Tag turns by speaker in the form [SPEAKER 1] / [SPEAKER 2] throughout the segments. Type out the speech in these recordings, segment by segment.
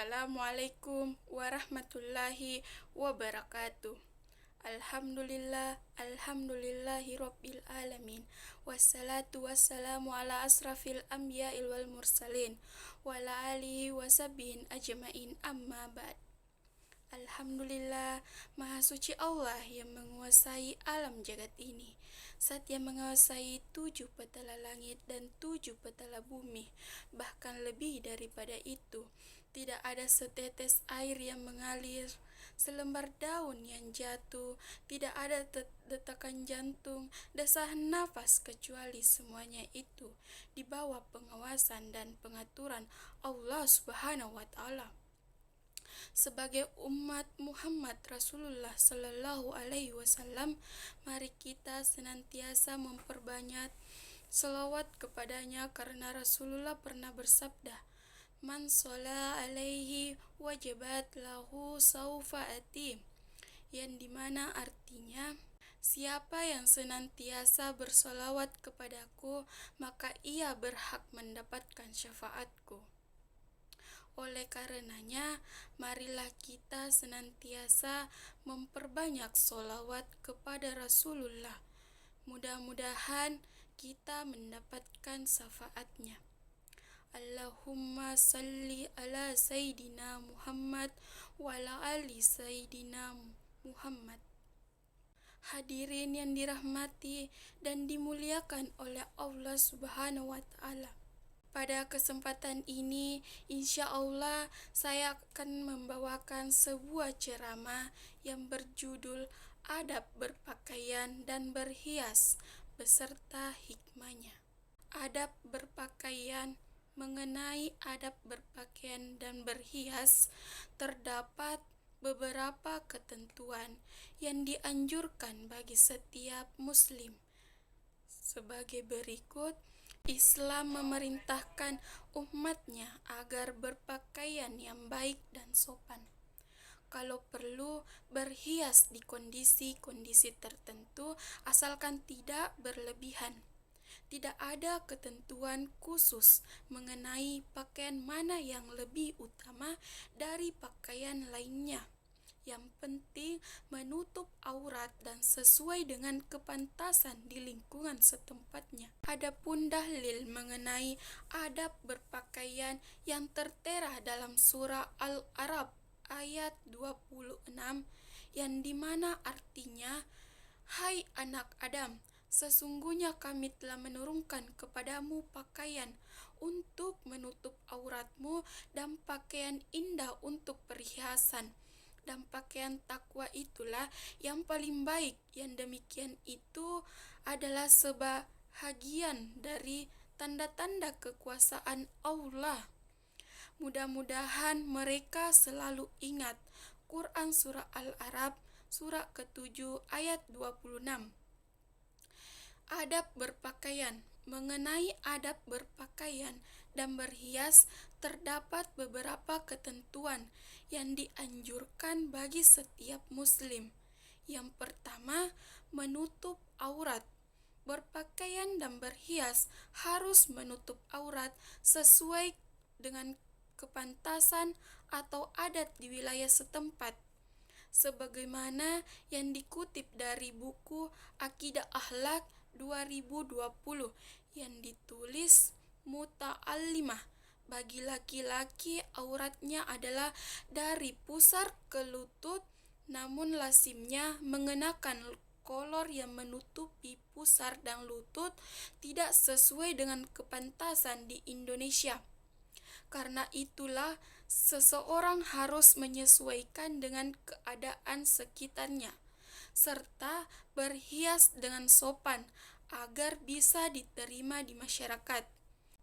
[SPEAKER 1] Assalamualaikum warahmatullahi wabarakatuh. Alhamdulillahi rabbil alamin. Wassalatu wassalamu ala asrafil anbiya'i wal mursalin wa ala alihi wa sahbihi ajmain, amma ba'd. Alhamdulillah, Maha Suci Allah yang menguasai alam jagat ini, Zat yang menguasai 7 petala langit dan 7 petala bumi. Bahkan lebih daripada itu, tidak ada setetes air yang mengalir, selembar daun yang jatuh, tidak ada detakan jantung, desahan nafas, kecuali semuanya itu di bawah pengawasan dan pengaturan Allah Subhanahu wa Ta'ala. Sebagai umat Muhammad Rasulullah Sallallahu Alaihi Wasallam, mari kita senantiasa memperbanyak selawat kepadanya, karena Rasulullah pernah bersabda, "Man sholla alaihi wajabat lahu saufaati," yang dimana artinya, siapa yang senantiasa bersolawat kepadaku, maka ia berhak mendapatkan syafaatku. Oleh karenanya, marilah kita senantiasa memperbanyak sholawat kepada Rasulullah. Mudah-mudahan kita mendapatkan syafaatnya. Allahumma salli ala Sayyidina Muhammad wa ala ali Sayyidina Muhammad. Hadirin yang dirahmati dan dimuliakan oleh Allah Subhanahu wa Ta'ala. Pada kesempatan ini, insya Allah saya akan membawakan sebuah ceramah yang berjudul Adab Berpakaian dan Berhias beserta hikmahnya. Adab berpakaian. Mengenai adab berpakaian dan berhias, terdapat beberapa ketentuan yang dianjurkan bagi setiap muslim. Sebagai berikut, Islam memerintahkan umatnya agar berpakaian yang baik dan sopan. Kalau perlu, berhias di kondisi-kondisi tertentu, asalkan tidak berlebihan. Tidak ada ketentuan khusus mengenai pakaian mana yang lebih utama dari pakaian lainnya. Yang penting menutup aurat dan sesuai dengan kepantasan di lingkungan setempatnya. Adapun dalil mengenai adab berpakaian yang tertera dalam surah Al-A'raf ayat 26, yang dimana artinya, "Hai anak Adam, sesungguhnya kami telah menurunkan kepadamu pakaian untuk menutup auratmu dan pakaian indah untuk perhiasan. Dan pakaian takwa itulah yang paling baik. Yang demikian itu adalah sebahagian dari tanda-tanda kekuasaan Allah." Mudah-mudahan mereka selalu ingat Quran Surah Al-A'raf surah ke-7 ayat 26. Adab berpakaian. Mengenai adab berpakaian dan berhias, terdapat beberapa ketentuan yang dianjurkan bagi setiap muslim. Yang pertama, menutup aurat. Berpakaian dan berhias harus menutup aurat sesuai dengan kepantasan atau adat di wilayah setempat, sebagaimana yang dikutip dari buku Aqidah Akhlak 2020 yang ditulis Muta'allimah. Bagi laki-laki, auratnya adalah dari pusar ke lutut, namun lazimnya mengenakan kolor yang menutupi pusar dan lutut tidak sesuai dengan kepantasan di Indonesia. Karena itulah, seseorang harus menyesuaikan dengan keadaan sekitarnya, serta berhias dengan sopan agar bisa diterima di masyarakat.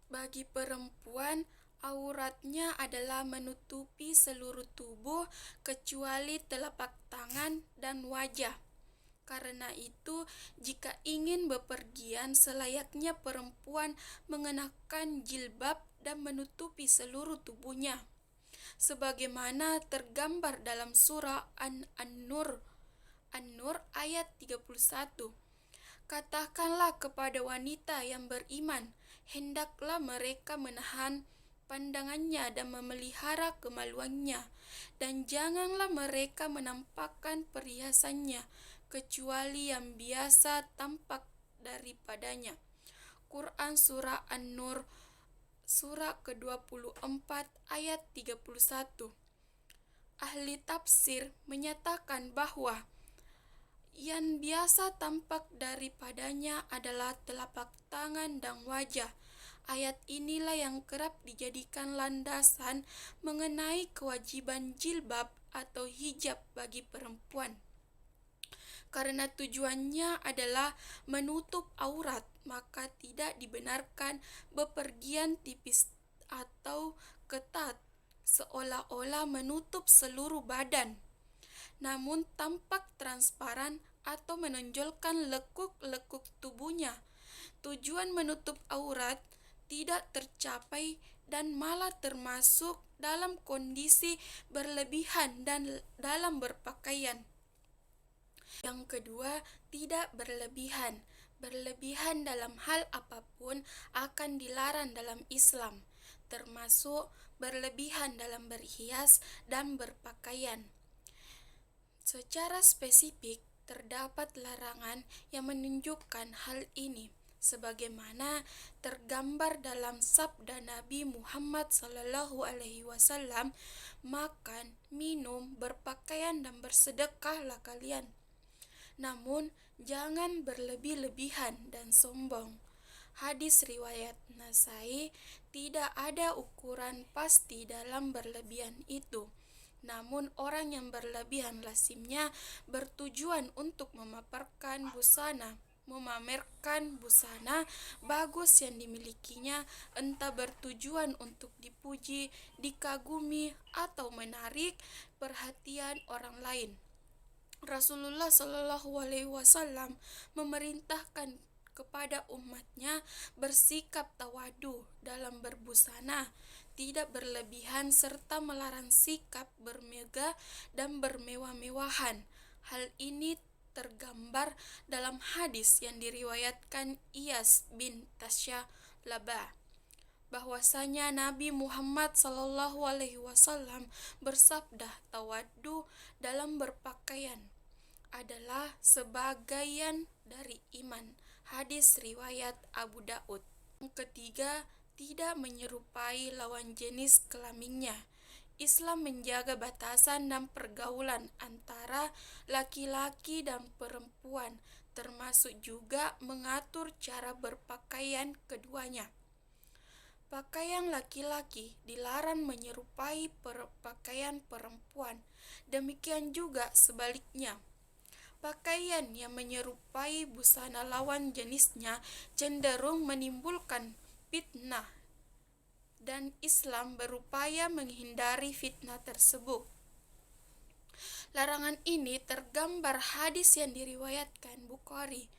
[SPEAKER 1] Bagi perempuan, auratnya adalah menutupi seluruh tubuh kecuali telapak tangan dan wajah. Karena itu, jika ingin bepergian, selayaknya perempuan mengenakan jilbab dan menutupi seluruh tubuhnya, sebagaimana tergambar dalam surah An-Nur ayat 31. Katakanlah kepada wanita yang beriman, hendaklah mereka menahan pandangannya dan memelihara kemaluannya, dan janganlah mereka menampakkan perhiasannya kecuali yang biasa tampak daripadanya. Quran Surah An-Nur Surah ke-24 ayat 31. Ahli tafsir menyatakan bahwa yang biasa tampak daripadanya adalah telapak tangan dan wajah. Ayat inilah yang kerap dijadikan landasan mengenai kewajiban jilbab atau hijab bagi perempuan. Karena tujuannya adalah menutup aurat, maka tidak dibenarkan bepergian tipis atau ketat, seolah-olah menutup seluruh badan, namun tampak transparan atau menonjolkan lekuk-lekuk tubuhnya. Tujuan menutup aurat tidak tercapai dan malah termasuk dalam kondisi berlebihan dan dalam berpakaian. Yang kedua, tidak berlebihan. Berlebihan dalam hal apapun akan dilarang dalam Islam, termasuk berlebihan dalam berhias dan berpakaian. Secara spesifik, terdapat larangan yang menunjukkan hal ini, sebagaimana tergambar dalam sabda Nabi Muhammad SAW, makan, minum, berpakaian, dan bersedekahlah kalian. Namun, jangan berlebih-lebihan dan sombong. Hadis riwayat Nasai, tidak ada ukuran pasti dalam berlebihan itu. Namun orang yang berlebihan lazimnya bertujuan untuk memamerkan busana bagus yang dimilikinya, entah bertujuan untuk dipuji, dikagumi, atau menarik perhatian orang lain. Rasulullah SAW memerintahkan kepada umatnya bersikap tawadu dalam berbusana, tidak berlebihan, serta melarang sikap bermegah dan bermewah-mewahan. Hal ini tergambar dalam hadis yang diriwayatkan Iyas bin Tasya-Labah, bahwasanya Nabi Muhammad SAW bersabda, tawadu dalam berpakaian adalah sebagian dari iman. Hadis riwayat Abu Daud. Yang ketiga, tidak menyerupai lawan jenis kelaminnya. Islam menjaga batasan dan pergaulan antara laki-laki dan perempuan, termasuk juga mengatur cara berpakaian keduanya. Pakaian laki-laki dilarang menyerupai pakaian perempuan, demikian juga sebaliknya. Pakaian yang menyerupai busana lawan jenisnya cenderung menimbulkan fitnah, dan Islam berupaya menghindari fitnah tersebut. Larangan ini tergambar hadis yang diriwayatkan Bukhari.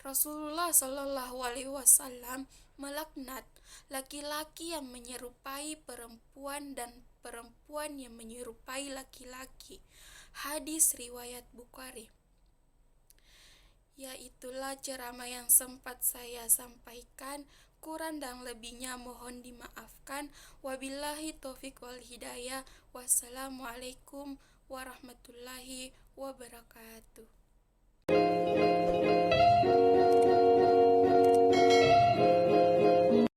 [SPEAKER 1] Rasulullah SAW melaknat laki-laki yang menyerupai perempuan dan perempuan yang menyerupai laki-laki. Hadis riwayat Bukhari. Ya, itulah ceramah yang sempat saya sampaikan. Kurang dan lebihnya mohon dimaafkan. Wabillahi taufik wal hidayah. Wassalamualaikum warahmatullahi wabarakatuh.